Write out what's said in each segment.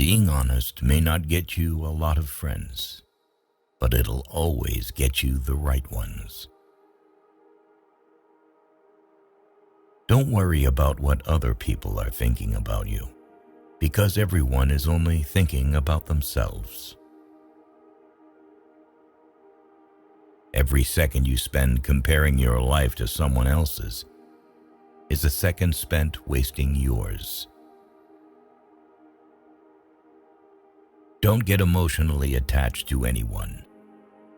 Being honest may not get you a lot of friends, but it'll always get you the right ones. Don't worry about what other people are thinking about you, because everyone is only thinking about themselves. Every second you spend comparing your life to someone else's is a second spent wasting yours. Don't get emotionally attached to anyone.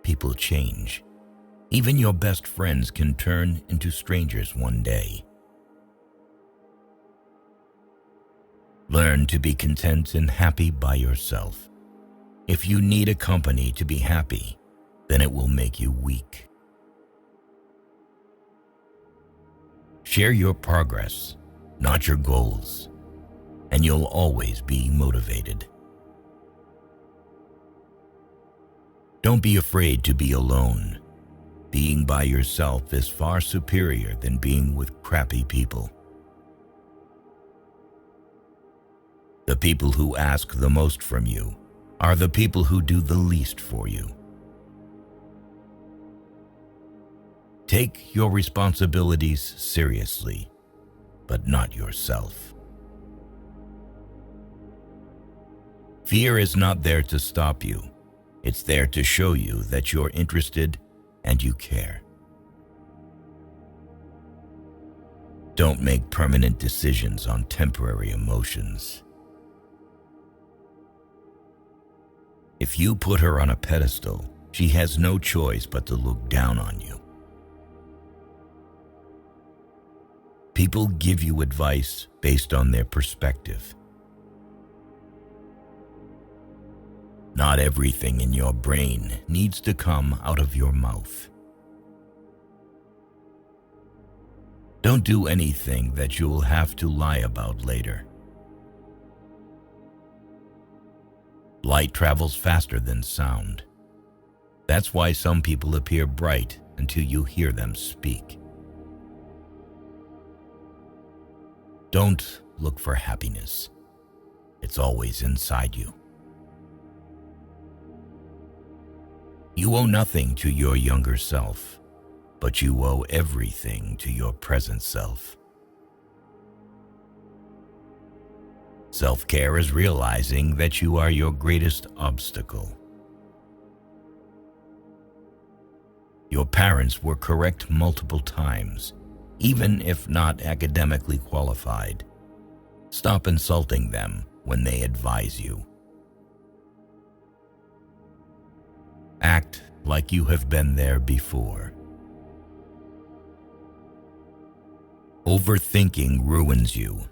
People change. Even your best friends can turn into strangers one day. Learn to be content and happy by yourself. If you need a company to be happy, then it will make you weak. Share your progress, not your goals, and you'll always be motivated. Don't be afraid to be alone. Being by yourself is far superior than being with crappy people. The people who ask the most from you are the people who do the least for you. Take your responsibilities seriously, but not yourself. Fear is not there to stop you. It's there to show you that you're interested and you care. Don't make permanent decisions on temporary emotions. If you put her on a pedestal, she has no choice but to look down on you. People give you advice based on their perspective. Not everything in your brain needs to come out of your mouth. Don't do anything that you'll have to lie about later. Light travels faster than sound. That's why some people appear bright until you hear them speak. Don't look for happiness. It's always inside you. You owe nothing to your younger self, but you owe everything to your present self. Self-care is realizing that you are your greatest obstacle. Your parents were correct multiple times, even if not academically qualified. Stop insulting them when they advise you. Act like you have been there before. Overthinking ruins you.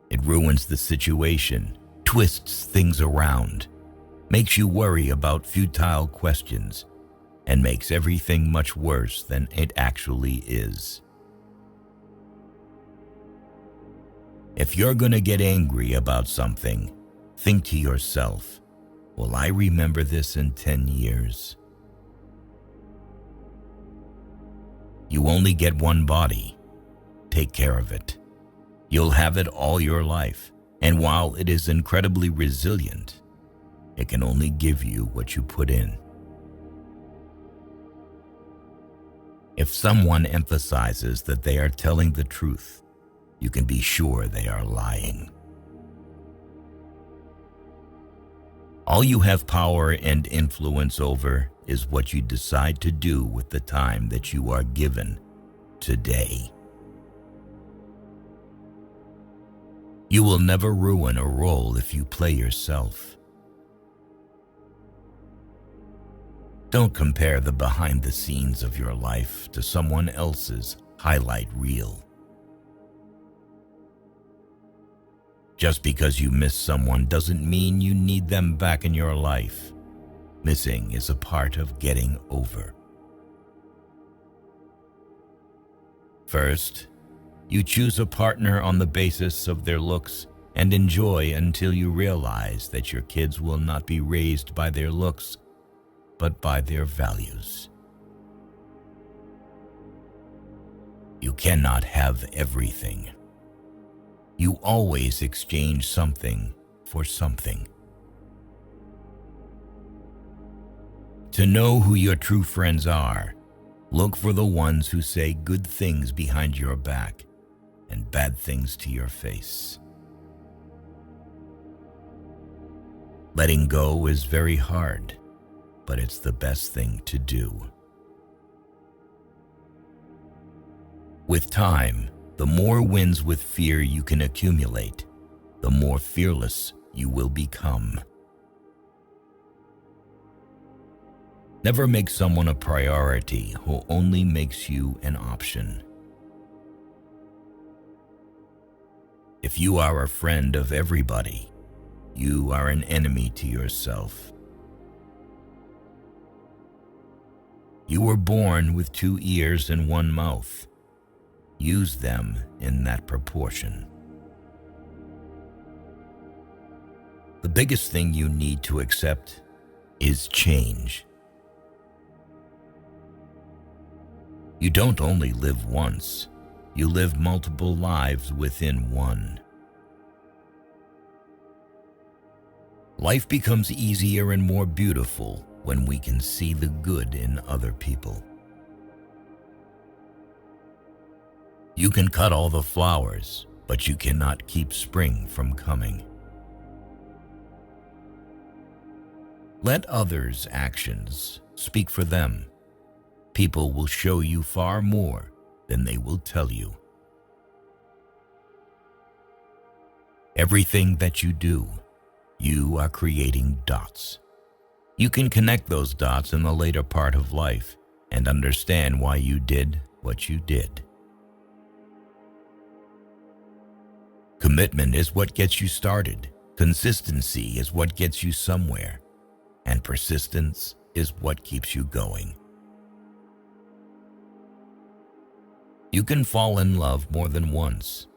It ruins the situation, twists things around, makes you worry about futile questions, and makes everything much worse than it actually is. If you're gonna get angry about something, think to yourself, will I remember this in 10 years? You only get one body. Take care of it. You'll have it all your life, and while it is incredibly resilient, it can only give you what you put in. If someone emphasizes that they are telling the truth, you can be sure they are lying. All you have power and influence over is what you decide to do with the time that you are given today. You will never ruin a role if you play yourself. Don't compare the behind the scenes of your life to someone else's highlight reel. Just because you miss someone doesn't mean you need them back in your life. Missing is a part of getting over. First, you choose a partner on the basis of their looks and enjoy until you realize that your kids will not be raised by their looks, but by their values. You cannot have everything. You always exchange something for something. To know who your true friends are, look for the ones who say good things behind your back and bad things to your face. Letting go is very hard, but it's the best thing to do. With time, the more wins with fear you can accumulate, the more fearless you will become. Never make someone a priority who only makes you an option. If you are a friend of everybody, you are an enemy to yourself. You were born with 2 ears and 1 mouth. Use them in that proportion. The biggest thing you need to accept is change. You don't only live once, you live multiple lives within one. Life becomes easier and more beautiful when we can see the good in other people. You can cut all the flowers, but you cannot keep spring from coming. Let others' actions speak for them. People will show you far more than they will tell you. Everything that you do, you are creating dots. You can connect those dots in the later part of life and understand why you did what you did. Commitment is what gets you started. Consistency is what gets you somewhere. And persistence is what keeps you going. You can fall in love more than once.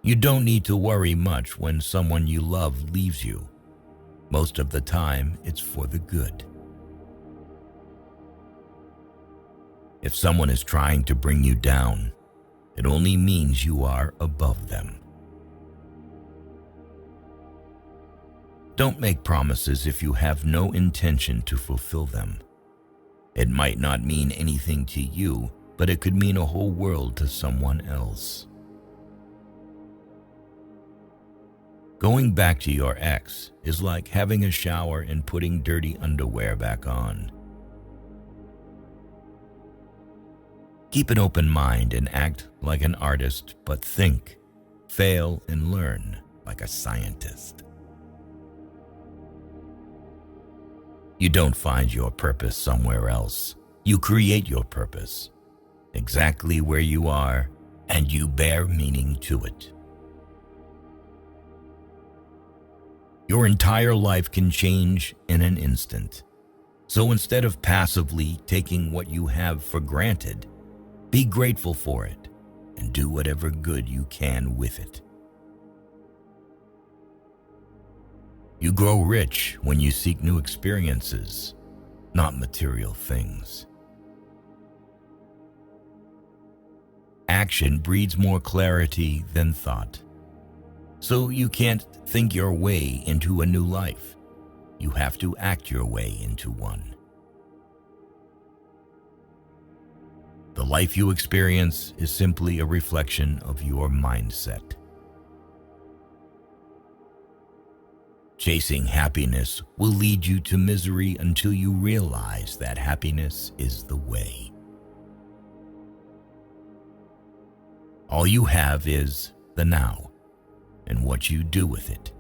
You don't need to worry much when someone you love leaves you. Most of the time, it's for the good. If someone is trying to bring you down, it only means you are above them. Don't make promises if you have no intention to fulfill them. It might not mean anything to you, but it could mean a whole world to someone else. Going back to your ex is like having a shower and putting dirty underwear back on. Keep an open mind and act like an artist, but think, fail, and learn like a scientist. You don't find your purpose somewhere else. You create your purpose, exactly where you are, and you bear meaning to it. Your entire life can change in an instant. So instead of passively taking what you have for granted, be grateful for it and do whatever good you can with it. You grow rich when you seek new experiences, not material things. Action breeds more clarity than thought. So you can't think your way into a new life. You have to act your way into one. The life you experience is simply a reflection of your mindset. Chasing happiness will lead you to misery until you realize that happiness is the way. All you have is the now and what you do with it.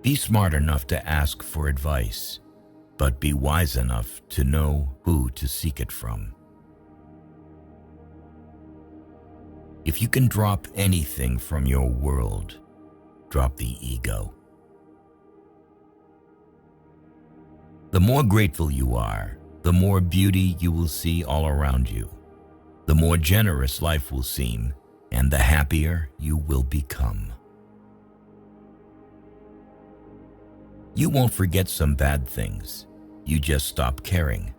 Be smart enough to ask for advice, but be wise enough to know who to seek it from. If you can drop anything from your world, drop the ego. The more grateful you are, the more beauty you will see all around you. The more generous life will seem, and the happier you will become. You won't forget some bad things. You just stop caring.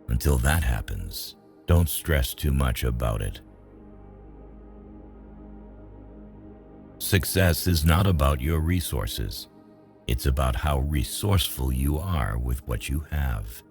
Until that happens, don't stress too much about it. Success is not about your resources. It's about how resourceful you are with what you have.